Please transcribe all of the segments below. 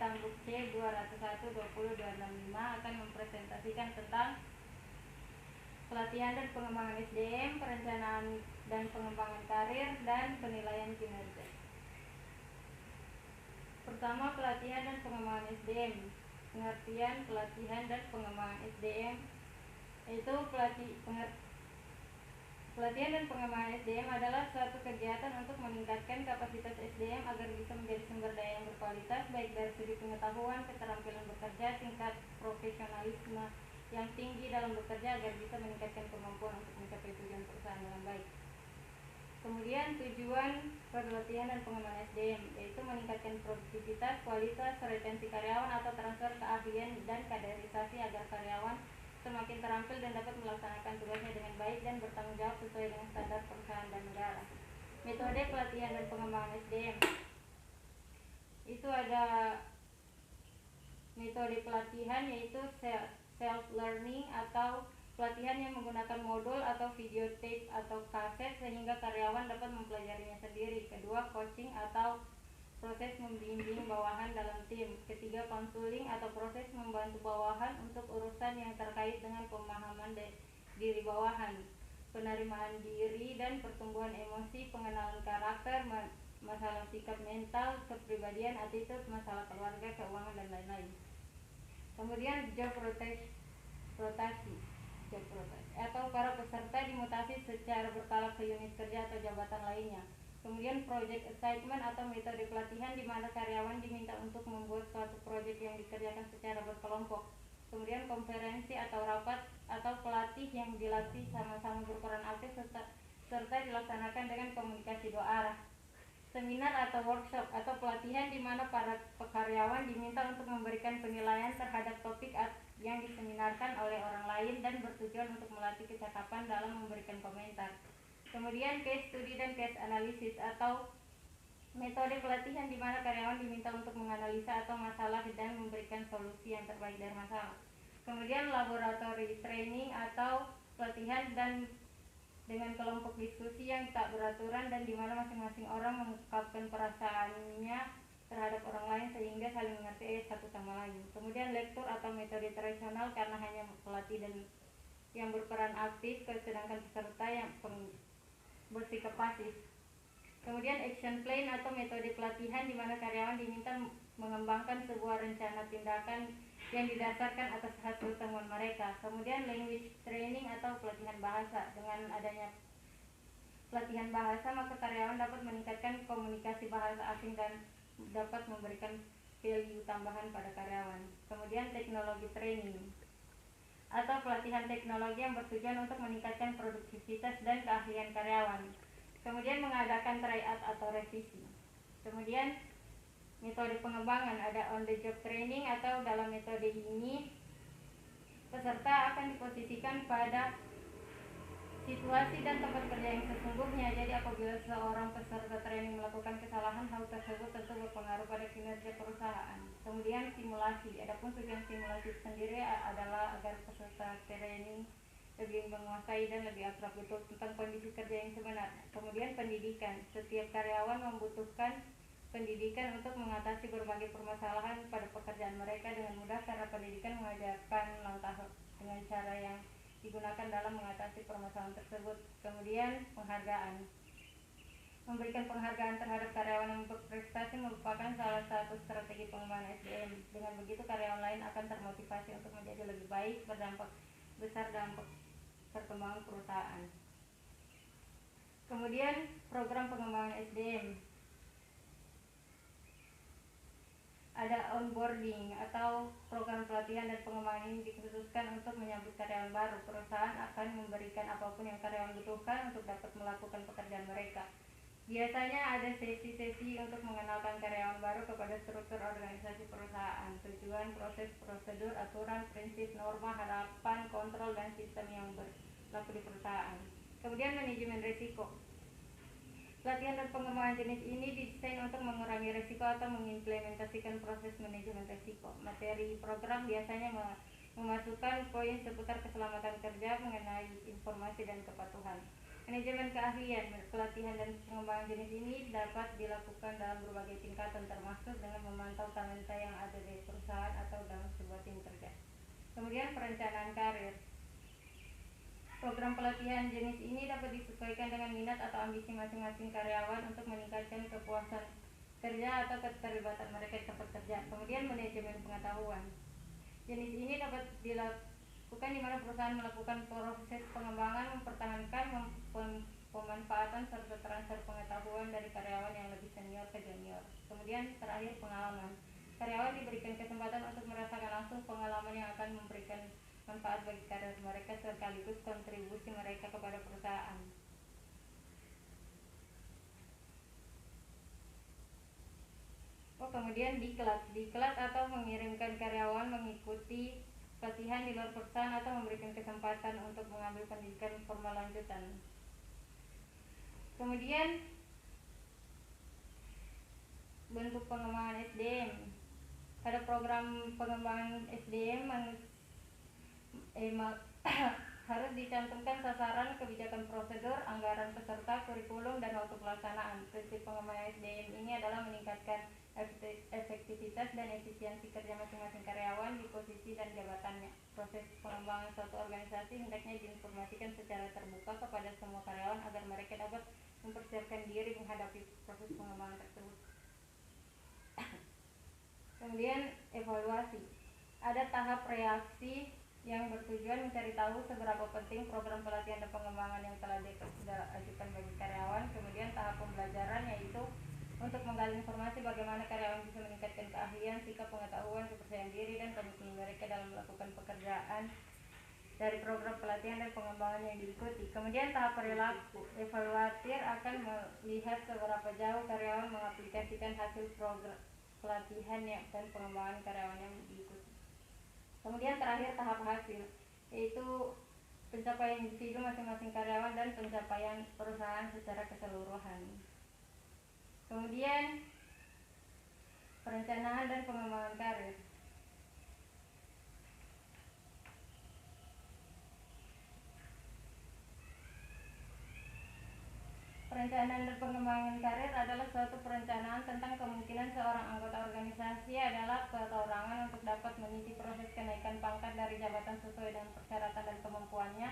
Stambuk C 201-20-265 akan mempresentasikan tentang pelatihan dan pengembangan SDM, perencanaan dan pengembangan karir, dan penilaian kinerja. Pertama, pelatihan dan pengembangan SDM. Pengertian pelatihan dan pengembangan SDM yaitu pelatihan dan pengembangan SDM adalah suatu kegiatan untuk meningkatkan kapasitas SDM agar bisa menjadi sumber daya yang berkualitas, baik dari segi pengetahuan, keterampilan bekerja, tingkat profesionalisme yang tinggi dalam bekerja agar bisa meningkatkan kemampuan untuk mencapai tujuan perusahaan dengan baik. Kemudian tujuan pelatihan dan pengembangan SDM yaitu meningkatkan produktivitas, kualitas, retensi karyawan atau transfer keahlian dan kaderisasi agar karyawan semakin terampil dan dapat melaksanakan tugasnya dengan baik dan bertanggung jawab sesuai dengan standar perusahaan dan negara. Metode pelatihan dan pengembangan SDM itu ada metode pelatihan yaitu self learning atau pelatihan yang menggunakan modul atau video tape atau kaset sehingga karyawan dapat mempelajarinya sendiri. Kedua, coaching atau proses membimbing bawahan dalam tim. Ketiga, konseling atau proses membantu bawahan untuk urusan yang terkait dengan pemahaman diri bawahan, penerimaan diri dan pertumbuhan emosi, pengenalan karakter, masalah sikap mental, kepribadian, attitude, masalah keluarga, keuangan, dan lain-lain. Kemudian job rotasi atau para peserta dimutasi secara berkala ke unit kerja atau jabatan lainnya. Kemudian project assignment atau metode pelatihan di mana karyawan diminta untuk membuat suatu proyek yang dikerjakan secara berkelompok. Kemudian konferensi atau rapat atau pelatih yang dilatih sama-sama berperan aktif serta dilaksanakan dengan komunikasi dua arah. Seminar atau workshop atau pelatihan di mana para karyawan diminta untuk memberikan penilaian terhadap topik yang diseminarkan oleh orang lain dan bertujuan untuk melatih kecakapan dalam memberikan komentar. Kemudian case study dan case analysis atau metode pelatihan di mana karyawan diminta untuk menganalisa atau masalah dan memberikan solusi yang terbaik dari masalah. Kemudian laboratory training atau pelatihan dan dengan kelompok diskusi yang tak beraturan dan di mana masing-masing orang mengungkapkan perasaannya terhadap orang lain sehingga saling mengerti satu sama lain. Kemudian lektur atau metode tradisional karena hanya pelatih dan yang berperan aktif sedangkan peserta yang bersikap pasif. Kemudian action plan atau metode pelatihan di mana karyawan diminta mengembangkan sebuah rencana tindakan yang didasarkan atas hasil temuan mereka. Kemudian language training atau pelatihan bahasa. Dengan adanya pelatihan bahasa maka karyawan dapat meningkatkan komunikasi bahasa asing dan dapat memberikan value tambahan pada karyawan. Kemudian teknologi training atau pelatihan teknologi yang bertujuan untuk meningkatkan produktivitas dan keahlian karyawan. Kemudian mengadakan tryout atau revisi. Kemudian metode pengembangan ada on the job training atau dalam metode ini peserta akan diposisikan pada situasi dan tempat kerja yang sesungguhnya. Jadi apabila seorang peserta training melakukan kesalahan, hal tersebut tentu berpengaruh pada kinerja perusahaan. Kemudian simulasi. Adapun tujuan simulasi sendiri adalah agar peserta training lebih menguasai dan lebih akrab betul tentang kondisi kerja yang sebenarnya. Kemudian pendidikan. Setiap karyawan membutuhkan pendidikan untuk mengatasi berbagai permasalahan pada pekerjaan mereka dengan mudah. Cara pendidikan mengajarkan langkah dengan cara yang digunakan dalam mengatasi permasalahan tersebut. Kemudian penghargaan. Memberikan penghargaan terhadap karyawan yang berprestasi merupakan salah satu strategi pengembangan SDM. Dengan begitu karyawan lain akan termotivasi untuk menjadi lebih baik, berdampak besar dalam perkembangan perusahaan. Kemudian program pengembangan SDM. Ada onboarding atau program pelatihan dan pengembangan ini dikhususkan untuk menyambut karyawan baru. Perusahaan akan memberikan apapun yang karyawan butuhkan untuk dapat melakukan pekerjaan mereka. Biasanya ada sesi-sesi untuk mengenalkan karyawan baru kepada struktur organisasi perusahaan, tujuan, proses, prosedur, aturan, prinsip, norma, harapan, kontrol, dan sistem yang berlaku di perusahaan. Kemudian manajemen risiko. Pelatihan dan pengembangan jenis ini didesain untuk mengurangi risiko atau mengimplementasikan proses manajemen risiko. Materi program biasanya memasukkan poin seputar keselamatan kerja, mengenai informasi dan kepatuhan. Manajemen keahlian, pelatihan dan pengembangan jenis ini dapat dilakukan dalam berbagai tingkatan, termasuk dengan memantau talenta yang ada di perusahaan atau dalam sebuah tim kerja. Kemudian perencanaan karir. Program pelatihan jenis ini dapat disesuaikan dengan minat atau ambisi masing-masing karyawan untuk meningkatkan kepuasan kerja atau keterlibatan mereka di tempat kerja. Kemudian manajemen pengetahuan. Jenis ini dapat dilakukan di mana perusahaan melakukan proses pengembangan, mempertahankan pemanfaatan serta transfer pengetahuan dari karyawan yang lebih senior ke junior. Kemudian terakhir pengalaman. Karyawan diberikan kesempatan untuk merasakan langsung pengalaman yang akan memberikan manfaat bagi karir mereka sekaligus kontribusi mereka kepada perusahaan. Kemudian diklat atau mengirimkan karyawan mengikuti pelatihan di luar perusahaan atau memberikan kesempatan untuk mengambil pendidikan formal lanjutan. Kemudian bentuk pengembangan SDM. Pada program pengembangan SDM harus dicantumkan sasaran, kebijakan prosedur, anggaran peserta, kurikulum, dan waktu pelaksanaan. Prinsip pengembangan SDM ini adalah meningkatkan efektivitas dan efisiensi kerja masing-masing karyawan di posisi dan jabatannya. Proses pengembangan suatu organisasi hendaknya diinformasikan secara terbuka kepada semua karyawan agar mereka dapat mempersiapkan diri menghadapi proses pengembangan tersebut. Kemudian evaluasi. Ada tahap reaksi yang bertujuan mencari tahu seberapa penting program pelatihan dan pengembangan yang telah diajukan bagi karyawan. Kemudian tahap pembelajaran, yaitu untuk menggali informasi bagaimana karyawan bisa meningkatkan keahlian, sikap, pengetahuan, kepercayaan diri, dan komitmen mereka dalam melakukan pekerjaan dari program pelatihan dan pengembangan yang diikuti. Kemudian tahap perilaku. Evaluatir akan melihat seberapa jauh karyawan mengaplikasikan hasil program pelatihan dan pengembangan karyawan yang diikuti. Kemudian terakhir tahap hasil, yaitu pencapaian individu masing-masing karyawan dan pencapaian perusahaan secara keseluruhan. Kemudian perencanaan dan pengembangan karir. Perencanaan dan pengembangan karir adalah suatu perencanaan tentang kemungkinan seorang anggota organisasi adalah perorangan untuk dapat meniti proses kenaikan pangkat dari jabatan sesuai dengan persyaratan dan kemampuannya.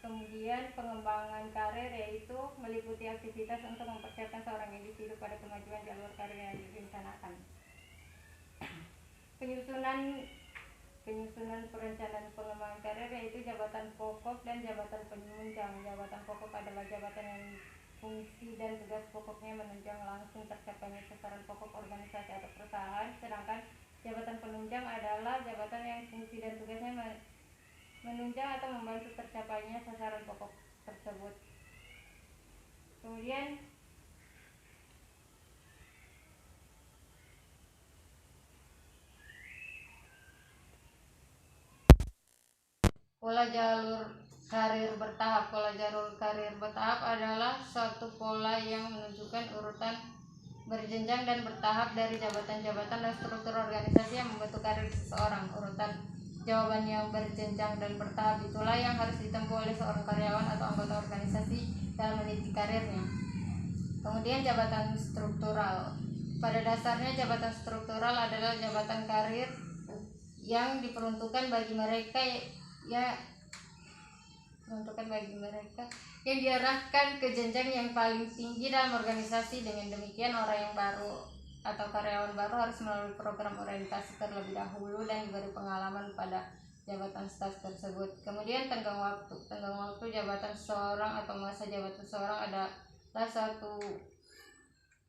Kemudian pengembangan karir, yaitu meliputi aktivitas untuk mempersiapkan seorang individu pada kemajuan jalur karir yang direncanakan. Penyusunan perencanaan pengembangan karir, yaitu jabatan pokok dan jabatan penunjang. Jabatan pokok adalah jabatan yang fungsi dan tugas pokoknya menunjang langsung tercapainya sasaran pokok organisasi atau perusahaan, sedangkan jabatan penunjang adalah jabatan yang fungsi dan tugasnya menunjang atau membantu tercapainya sasaran pokok tersebut. Kemudian pola jalur karir bertahap. Pola jalur karir bertahap adalah suatu pola yang menunjukkan urutan berjenjang dan bertahap dari jabatan-jabatan dan struktur organisasi yang membentuk karir seseorang. Urutan jawaban yang berjenjang dan bertahap itulah yang harus ditempuh oleh seorang karyawan atau anggota organisasi dalam meniti karirnya. Kemudian jabatan struktural. Pada dasarnya jabatan struktural adalah jabatan karir yang diperuntukkan bagi mereka yang diarahkan ke jenjang yang paling tinggi dalam organisasi. Dengan demikian, orang yang baru atau karyawan baru harus melalui program orientasi terlebih dahulu dan diberi pengalaman pada jabatan staf tersebut. Kemudian tenggang waktu jabatan seseorang atau masa jabatan seseorang adalah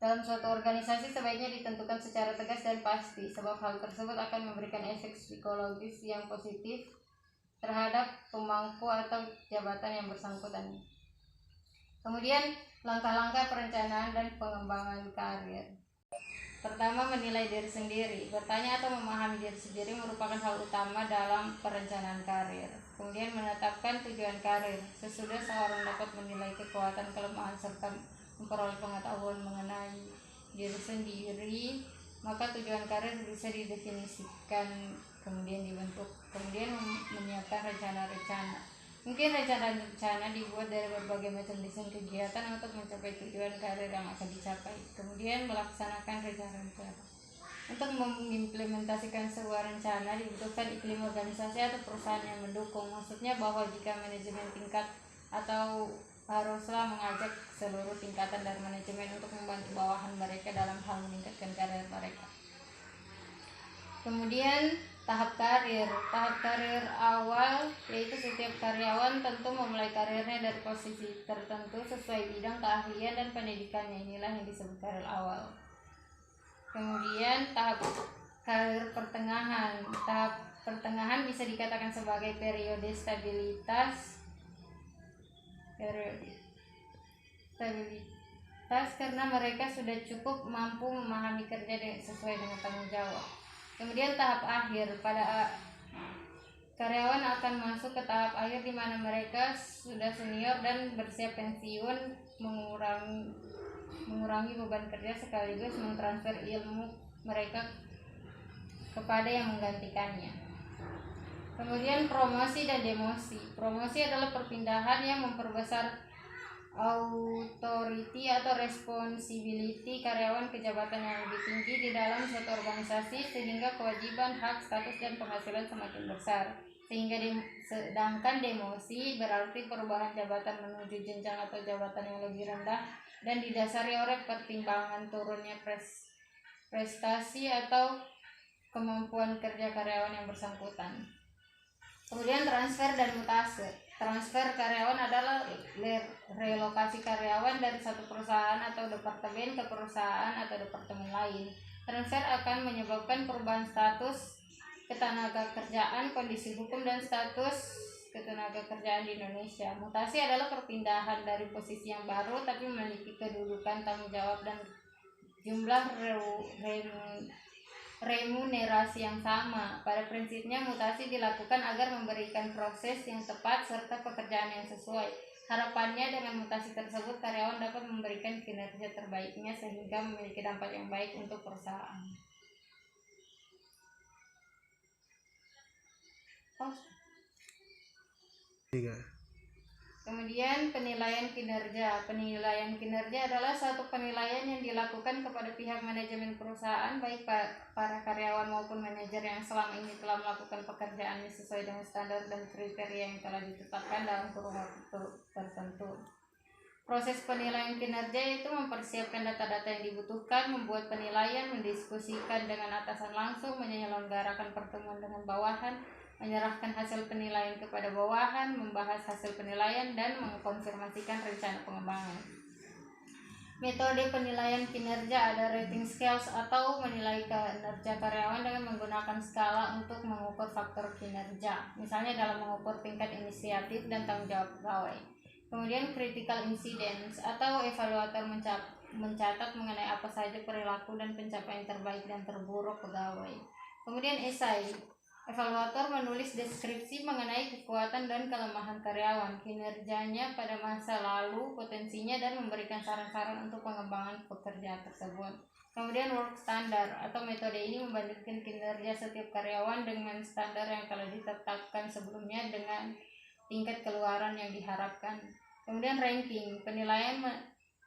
dalam suatu organisasi sebaiknya ditentukan secara tegas dan pasti, sebab hal tersebut akan memberikan efek psikologis yang positif terhadap pemangku atau jabatan yang bersangkutan. Kemudian langkah-langkah perencanaan dan pengembangan karir. Pertama, menilai diri sendiri. Bertanya atau memahami diri sendiri merupakan hal utama dalam perencanaan karir. Kemudian menetapkan tujuan karir. Sesudah seorang dapat menilai kekuatan, kelemahan, serta memperoleh pengetahuan mengenai diri sendiri, maka tujuan karir bisa didefinisikan kemudian dibentuk. Kemudian menyiapkan rencana-rencana. Mungkin rencana dibuat dari berbagai macam desain kegiatan untuk mencapai tujuan karir yang akan dicapai. Kemudian melaksanakan rencana-rencana. Untuk mengimplementasikan sebuah rencana dibutuhkan iklim organisasi atau perusahaan yang mendukung. Maksudnya bahwa jika manajemen tingkat atau haruslah mengajak seluruh tingkatan dari manajemen untuk membantu bawahan mereka dalam hal meningkatkan karir mereka. Kemudian tahap karir awal, yaitu setiap karyawan tentu memulai karirnya dari posisi tertentu sesuai bidang keahlian dan pendidikannya. Inilah yang disebut karir awal. Kemudian tahap karir pertengahan. Tahap pertengahan bisa dikatakan sebagai periode stabilitas karena mereka sudah cukup mampu memahami kerja sesuai dengan tanggung jawab. Kemudian tahap akhir, pada karyawan akan masuk ke tahap akhir di mana mereka sudah senior dan bersiap pensiun, mengurangi beban kerja sekaligus mentransfer ilmu mereka kepada yang menggantikannya. Kemudian promosi dan demosi. Promosi adalah perpindahan yang memperbesar authority atau responsibility karyawan ke jabatan yang lebih tinggi di dalam suatu organisasi sehingga kewajiban, hak, status, dan penghasilan semakin besar. Sedangkan demosi berarti perubahan jabatan menuju jenjang atau jabatan yang lebih rendah dan didasari oleh pertimbangan turunnya prestasi atau kemampuan kerja karyawan yang bersangkutan. Kemudian transfer dan mutase. Transfer karyawan adalah relokasi karyawan dari satu perusahaan atau departemen ke perusahaan atau departemen lain. Transfer akan menyebabkan perubahan status ketenagakerjaan, kondisi hukum, dan status ketenagakerjaan di Indonesia. Mutasi adalah perpindahan dari posisi yang baru tapi memiliki kedudukan, tanggung jawab, dan jumlah remunerasi yang sama. Pada prinsipnya mutasi dilakukan agar memberikan proses yang tepat serta pekerjaan yang sesuai. Harapannya dengan mutasi tersebut karyawan dapat memberikan kinerja terbaiknya sehingga memiliki dampak yang baik untuk perusahaan. Kemudian penilaian kinerja. Penilaian kinerja adalah suatu penilaian yang dilakukan kepada pihak manajemen perusahaan, baik para karyawan maupun manajer yang selama ini telah melakukan pekerjaannya sesuai dengan standar dan kriteria yang telah ditetapkan dalam kurun waktu tertentu. Proses penilaian kinerja itu mempersiapkan data-data yang dibutuhkan, membuat penilaian, mendiskusikan dengan atasan langsung, menyelenggarakan pertemuan dengan bawahan, menyerahkan hasil penilaian kepada bawahan, membahas hasil penilaian, dan mengkonfirmasikan rencana pengembangan. Metode penilaian kinerja ada rating scales atau menilai kinerja karyawan dengan menggunakan skala untuk mengukur faktor kinerja, misalnya dalam mengukur tingkat inisiatif dan tanggung jawab pegawai. Kemudian critical incidents atau evaluator mencatat mengenai apa saja perilaku dan pencapaian terbaik dan terburuk pegawai. Kemudian esai. Evaluator menulis deskripsi mengenai kekuatan dan kelemahan karyawan, kinerjanya pada masa lalu, potensinya, dan memberikan saran-saran untuk pengembangan pekerjaan tersebut. Kemudian work standard atau metode ini membandingkan kinerja setiap karyawan dengan standar yang telah ditetapkan sebelumnya dengan tingkat keluaran yang diharapkan. Kemudian ranking.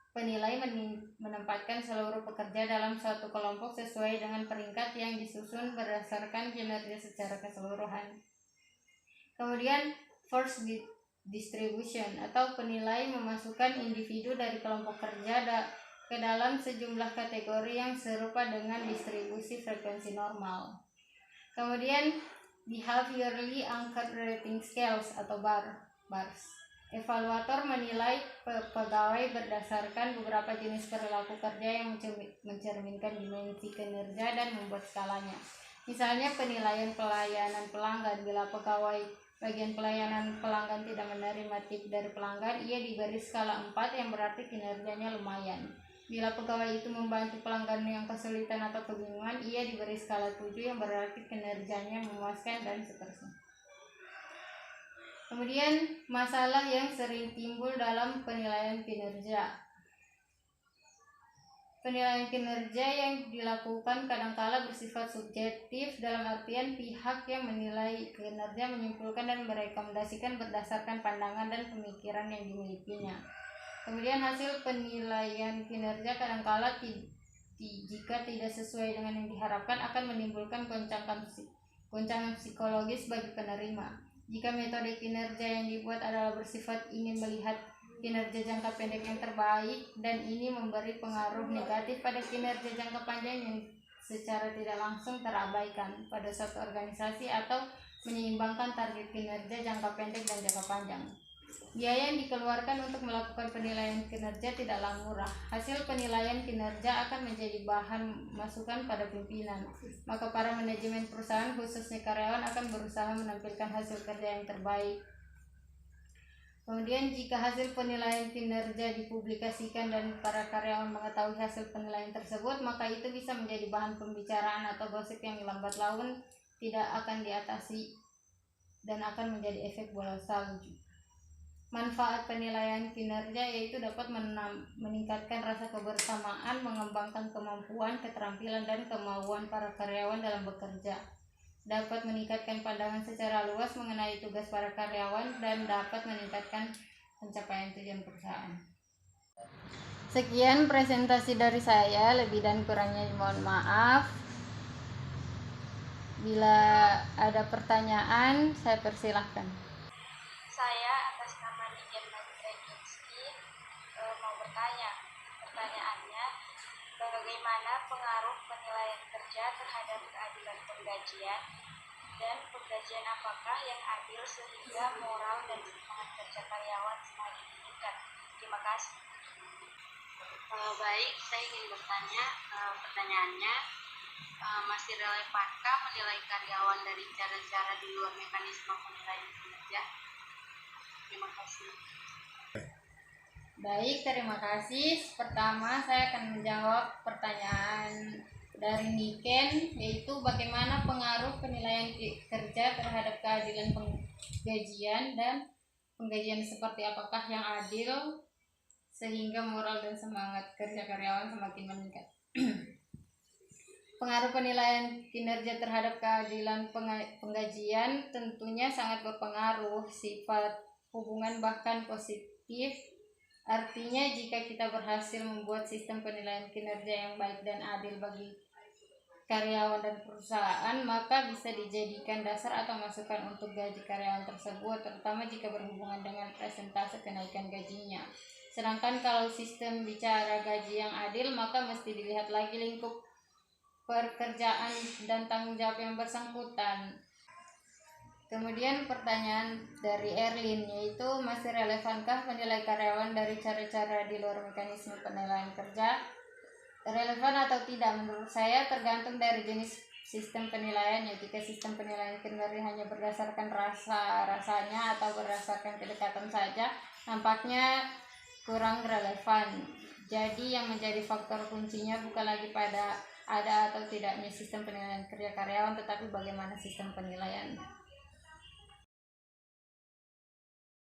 Penilai menempatkan seluruh pekerja dalam suatu kelompok sesuai dengan peringkat yang disusun berdasarkan kinerja secara keseluruhan. Kemudian force distribution atau penilai memasukkan individu dari kelompok kerja ke dalam sejumlah kategori yang serupa dengan distribusi frekuensi normal. Kemudian behaviorally anchored rating scales atau bars. Evaluator menilai pegawai berdasarkan beberapa jenis perilaku kerja yang mencerminkan dimensi kinerja dan membuat skalanya. Misalnya penilaian pelayanan pelanggan. Bila pegawai bagian pelayanan pelanggan tidak menerima tip dari pelanggan, ia diberi skala 4 yang berarti kinerjanya lumayan. Bila pegawai itu membantu pelanggan yang kesulitan atau kebingungan, ia diberi skala 7 yang berarti kinerjanya memuaskan, dan seterusnya. Kemudian masalah yang sering timbul dalam penilaian kinerja. Penilaian kinerja yang dilakukan kadangkala bersifat subjektif, dalam artian pihak yang menilai kinerja menyimpulkan dan merekomendasikan berdasarkan pandangan dan pemikiran yang dimilikinya. Kemudian hasil penilaian kinerja kadangkala jika tidak sesuai dengan yang diharapkan akan menimbulkan goncangan psikologis bagi penerima. Jika metode kinerja yang dibuat adalah bersifat ingin melihat kinerja jangka pendek yang terbaik dan ini memberi pengaruh negatif pada kinerja jangka panjang yang secara tidak langsung terabaikan pada suatu organisasi atau menyeimbangkan target kinerja jangka pendek dan jangka panjang. Biaya yang dikeluarkan untuk melakukan penilaian kinerja tidaklah murah. Hasil penilaian kinerja akan menjadi bahan masukan pada pimpinan. Maka para manajemen perusahaan khususnya karyawan akan berusaha menampilkan hasil kerja yang terbaik. Kemudian jika hasil penilaian kinerja dipublikasikan dan para karyawan mengetahui hasil penilaian tersebut, maka itu bisa menjadi bahan pembicaraan atau gosip yang lambat laun tidak akan diatasi dan akan menjadi efek bola salju. Manfaat penilaian kinerja yaitu dapat meningkatkan rasa kebersamaan, mengembangkan kemampuan, keterampilan, dan kemauan para karyawan dalam bekerja. Dapat meningkatkan pandangan secara luas mengenai tugas para karyawan dan dapat meningkatkan pencapaian tujuan perusahaan. Sekian presentasi dari saya, lebih dan kurangnya mohon maaf. Bila ada pertanyaan, saya persilahkan. Saya atas nama Niken Magdreginski mau bertanya. Pertanyaannya, bagaimana pengaruh penilaian kerja terhadap keadilan penggajian dan penggajian apakah yang adil sehingga moral dan semangat kerja karyawan semakin meningkat? Terima kasih. Baik, saya ingin bertanya, pertanyaannya, masih relevankah menilai karyawan dari cara-cara di luar mekanisme penilaian kinerja? Terima kasih. Baik, terima kasih. Pertama, saya akan menjawab pertanyaan dari Niken, yaitu bagaimana pengaruh penilaian kerja terhadap keadilan penggajian dan penggajian seperti apakah yang adil sehingga moral dan semangat kerja karyawan semakin meningkat. Pengaruh penilaian kinerja terhadap keadilan penggajian tentunya sangat berpengaruh, sifat hubungan bahkan positif. Artinya jika kita berhasil membuat sistem penilaian kinerja yang baik dan adil bagi karyawan dan perusahaan, maka bisa dijadikan dasar atau masukan untuk gaji karyawan tersebut, terutama jika berhubungan dengan persentase kenaikan gajinya. Sedangkan kalau sistem bicara gaji yang adil, maka mesti dilihat lagi lingkup pekerjaan dan tanggung jawab yang bersangkutan. Kemudian pertanyaan dari Erlin, yaitu masih relevankah menilai karyawan dari cara-cara di luar mekanisme penilaian kerja? Relevan atau tidak? Menurut saya tergantung dari jenis sistem penilaian. Ya, jika sistem penilaian kinerja hanya berdasarkan rasanya atau berdasarkan kedekatan saja, nampaknya kurang relevan. Jadi yang menjadi faktor kuncinya bukan lagi pada ada atau tidaknya sistem penilaian kerja karyawan, tetapi bagaimana sistem penilaiannya.